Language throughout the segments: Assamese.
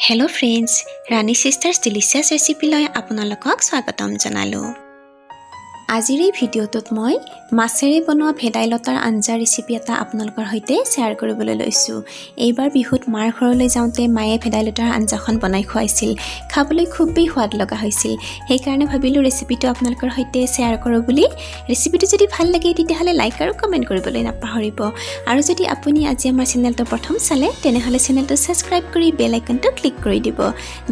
Hello friends, Rani Sisters Delicious Recipe লৈ আপোনালোকক স্বাগতম জনালো। আজিৰ এই ভিডিঅ'টোত মই মাছেৰে বনোৱা ভেদাইলতাৰ আঞ্জা ৰেচিপি এটা আপোনালোকৰ সৈতে শ্বেয়াৰ কৰিবলৈ লৈছো। এইবাৰ বিহুত মাৰ ঘৰলৈ যাওঁতে মায়ে ভেদাইলতাৰ আঞ্জাখন বনাই খুৱাইছিল। খাবলৈ খুবেই সোৱাদ লগা হৈছিল। সেই কাৰণে ভাবিলো ৰেচিপিটো আপোনালোকৰ সৈতে শ্বেয়াৰ কৰো বুলি। ৰেচিপিটো যদি ভাল লাগে তেতিয়াহলে লাইক আৰু কমেন্ট কৰিবলৈ নাপাহৰিব। আৰু যদি আপুনি আজি আমাৰ চেনেলটো প্ৰথম চালে তেনেহলে চেনেলটো সাবস্ক্ৰাইব কৰি বেল আইকনটো ক্লিক কৰি দিব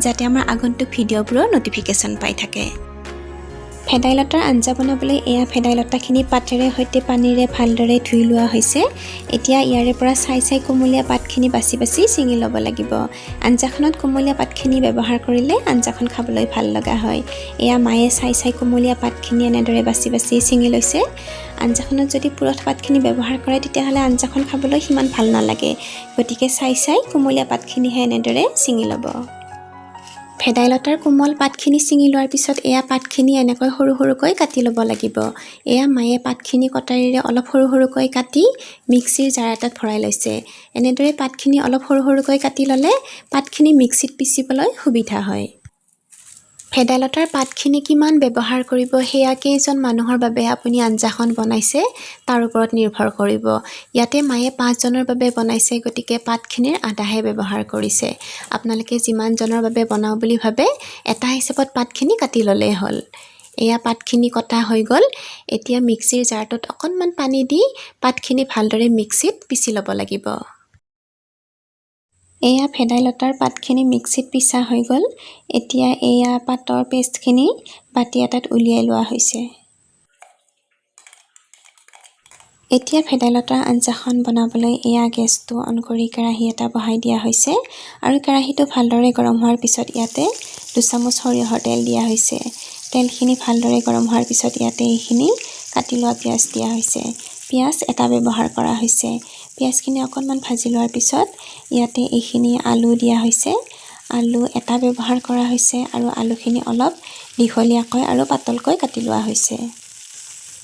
যাতে আমাৰ আগন্তুক ভিডিঅ'বোৰৰ নটিফিকেশন পাই থাকে। ভেদাইলতাৰ আঞ্জা বনাবলৈ এয়া ভেদাইলতাখিনি পাতেৰে সৈতে পানীৰে ভালদৰে ধুই লোৱা হৈছে। এতিয়া ইয়াৰে পৰা চাই কোমলীয়া পাতখিনি বাছি ছিঙি ল'ব লাগিব। আঞ্জাখনত কোমলীয়া পাতখিনি ব্যৱহাৰ কৰিলে আঞ্জাখন খাবলৈ ভাল লগা হয়। এয়া মায়ে চাই কোমলীয়া পাতখিনি এনেদৰে বাছি ছিঙি লৈছে। আঞ্জাখনত যদি পুৰঠ পাতখিনি ব্যৱহাৰ কৰে তেতিয়াহ'লে আঞ্জাখন খাবলৈ সিমান ভাল নালাগে। গতিকে চাই কোমলীয়া পাতখিনিহে এনেদৰে ছিঙি ল'ব। ভেদাইলতাৰ কোমল পাতখিনি ছিঙি লোৱাৰ পিছত এয়া পাতখিনি এনেকৈ সৰু কাটি ল'ব লাগিব। এয়া মায়ে পাতখিনি কটাৰীৰে অলপ সৰুকৈ কাটি মিক্সিৰ জাৰ এটাত ভৰাই লৈছে। এনেদৰে পাতখিনি অলপ সৰুকৈ কাটি ল'লে পাতখিনি মিক্সিত পিচিবলৈ সুবিধা হয়। ভেদাইলতাৰ পাতখিনি কিমান ব্যৱহাৰ কৰিব সেয়া কেইজন মানুহৰ বাবে আপুনি আঞ্জাখন বনাইছে তাৰ ওপৰত নিৰ্ভৰ কৰিব। ইয়াতে মায়ে 5 জনৰ বাবে বনাইছে, গতিকে পাতখিনিৰ আধাহে ব্যৱহাৰ কৰিছে। আপোনালোকে যিমান জনৰ বাবে বনাও বুলি ভাবে এটা হিচাপত পাতখিনি কাটি ল'লেই হ'ল। এয়া পাতখিনি কটা হৈ গ'ল। এতিয়া মিক্সিৰ জাৰটোত অকণমান পানী দি পাতখিনি ভালদৰে মিক্সিত পিচি ল'ব লাগিব। এয়া ভেদাইলতাৰ পাতখিনি মিক্সিত পিছা হৈ গ'ল। এতিয়া এয়া পাতৰ পেষ্টখিনি বাটি এটাত উলিয়াই লোৱা হৈছে। এতিয়া ভেদাইলতাৰ আঞ্জাখন বনাবলৈ এয়া গেছটো অন কৰি কেৰাহী এটা বহাই দিয়া হৈছে আৰু কেৰাহীটো ভালদৰে গৰম হোৱাৰ পিছত ইয়াতে 2 চামুচ সৰিয়হৰ তেল দিয়া হৈছে। তেলখিনি ভালদৰে গৰম হোৱাৰ পিছত ইয়াতে এইখিনি কাটি লোৱা পিঁয়াজ দিয়া হৈছে। পিঁয়াজ এটা ব্যৱহাৰ কৰা হৈছে। পিঁয়াজখিনি অকণমান ভাজি লোৱাৰ পিছত ইয়াতে এইখিনি আলু দিয়া হৈছে। আলু এটা ব্যৱহাৰ কৰা হৈছে আৰু আলুখিনি অলপ দীঘলীয়াকৈ আৰু পাতলকৈ কাটি লোৱা হৈছে।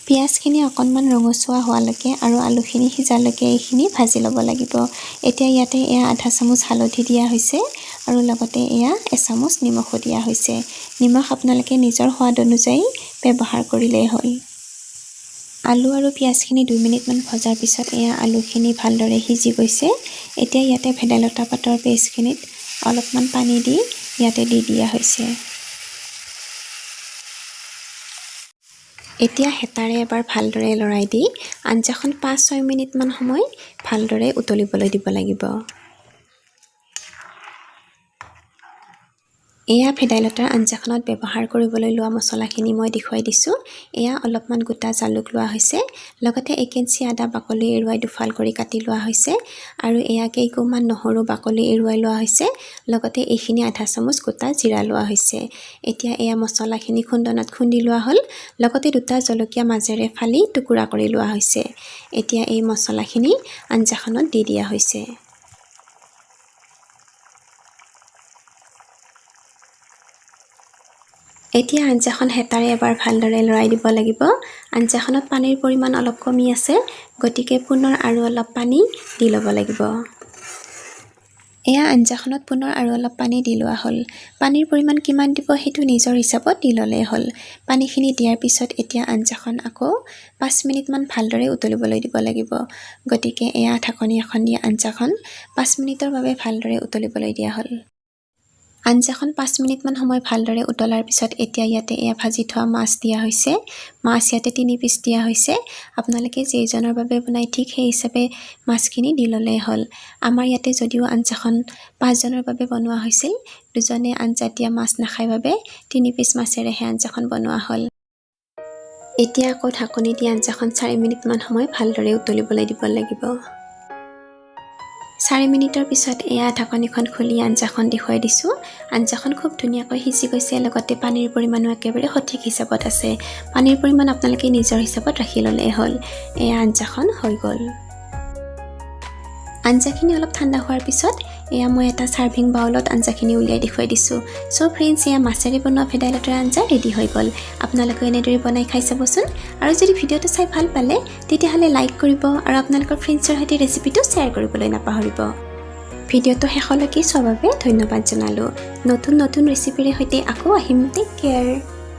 পিঁয়াজখিনি অকণমান ৰঙচুৱা হোৱালৈকে আৰু আলুখিনি সিজালৈকে এইখিনি ভাজি ল'ব লাগিব। এতিয়া ইয়াতে এয়া আধা চামুচ হালধি দিয়া হৈছে আৰু লগতে এয়া 1 চামুচ নিমখো দিয়া হৈছে। নিমখ আপোনালোকে নিজৰ সোৱাদ অনুযায়ী ব্যৱহাৰ কৰিলেই হ'ল। আলু আৰু পিঁয়াজখিনি 2 মিনিটমান ভজাৰ পিছত এয়া আলুখিনি ভালদৰে সিজি গৈছে। এতিয়া ইয়াতে ভেদাইলতা পাতৰ পেষ্টখিনিত অলপমান পানী দি ইয়াতে দি দিয়া হৈছে। এতিয়া হেতাৰে এবাৰ ভালদৰে লৰাই দি আঞ্জাখন 5-6 মিনিটমান সময় ভালদৰে উতলিবলৈ দিব লাগিব। এয়া ভেদাইলতাৰ আঞ্জাখনত ব্যৱহাৰ কৰিবলৈ লোৱা মছলাখিনি মই দেখুৱাই দিছোঁ। এয়া অলপমান গোটা জালুক লোৱা হৈছে, লগতে 1 ইঞ্চি আদা বাকলি এৰুৱাই দুফাল কৰি কাটি লোৱা হৈছে আৰু এয়া কেইকোমান নহৰু বাকলি এৰুৱাই লোৱা হৈছে। লগতে এইখিনি আধা চামুচ গোটা জিৰা লোৱা হৈছে। এতিয়া এয়া মছলাখিনি খুন্দনাত খুন্দি লোৱা হ'ল। লগতে 2টা জলকীয়া মাজেৰে ফালি টুকুৰা কৰি লোৱা হৈছে। এতিয়া এই মছলাখিনি আঞ্জাখনত দি দিয়া হৈছে। এতিয়া আঞ্জাখন হেতাৰে এবাৰ ভালদৰে লৰাই দিব লাগিব। আঞ্জাখনত পানীৰ পৰিমাণ অলপ কমি আছে, গতিকে পুনৰ আৰু অলপ পানী দি ল'ব লাগিব। এয়া আঞ্জাখনত পুনৰ আৰু অলপ পানী দি লোৱা হ'ল। পানীৰ পৰিমাণ কিমান দিব সেইটো নিজৰ হিচাপত দি ল'লেই হ'ল। পানীখিনি দিয়াৰ পিছত এতিয়া আঞ্জাখন আকৌ 5 মিনিটমান ভালদৰে উতলিবলৈ দিব লাগিব। গতিকে এয়া ঢাকনি এখন দি আঞ্জাখন 5 মিনিটৰ বাবে ভালদৰে উতলিবলৈ দিয়া হ'ল। আঞ্জাখন 5 মিনিটমান সময় ভালদৰে উতলাৰ পিছত এতিয়া ইয়াতে এয়া ভাজি থোৱা মাছ দিয়া হৈছে। মাছ ইয়াতে 3 পিচ দিয়া হৈছে। আপোনালোকে যেইজনৰ বাবে বনাই ঠিক সেই হিচাপে মাছখিনি দি ল'লেই হ'ল। আমাৰ ইয়াতে যদিও আঞ্জাখন 5 জনৰ বাবে বনোৱা হৈছিল, 2জনে আঞ্জাত দিয়া মাছ নাখায় বাবে 3 পিচ মাছেৰেহে আঞ্জাখন বনোৱা হ'ল। এতিয়া আকৌ ঢাকনি দি আঞ্জাখন 4 মিনিটমান সময় ভালদৰে উতলিবলৈ দিব লাগিব। 4 মিনিটৰ পিছত এয়া ঢাকনিখন খুলি আঞ্জাখন দেখুৱাই দিছোঁ। আঞ্জাখন খুব ধুনীয়াকৈ সিজি গৈছে, লগতে পানীৰ পৰিমাণো একেবাৰে সঠিক হিচাপত আছে। পানীৰ পৰিমাণ আপোনালোকে নিজৰ হিচাপত ৰাখি ল'লেই হ'ল। এয়া আঞ্জাখন হৈ গ'ল। আঞ্জাখিনি অলপ ঠাণ্ডা হোৱাৰ পিছত এয়া মই এটা সাৰ্ভিং বাউলত আঞ্জাখিনি উলিয়াই দেখুৱাই দিছোঁ। সো ফ্ৰেণ্ডছ, এয়া মাছেৰে বনোৱা ভেদাইলতাৰ আঞ্জা ৰেডি হৈ গ'ল। আপোনালোকে এনেদৰে বনাই খাই চাবচোন। আৰু যদি ভিডিঅ'টো চাই ভাল পালে তেতিয়াহ'লে লাইক কৰিব আৰু আপোনালোকৰ ফ্ৰেণ্ডছৰ সৈতে ৰেচিপিটো শ্বেয়াৰ কৰিবলৈ নাপাহৰিব। ভিডিঅ'টো শেষলৈকে চোৱাৰ বাবে ধন্যবাদ জনালোঁ। নতুন ৰেচিপিৰে সৈতে আকৌ আহিম। Take care.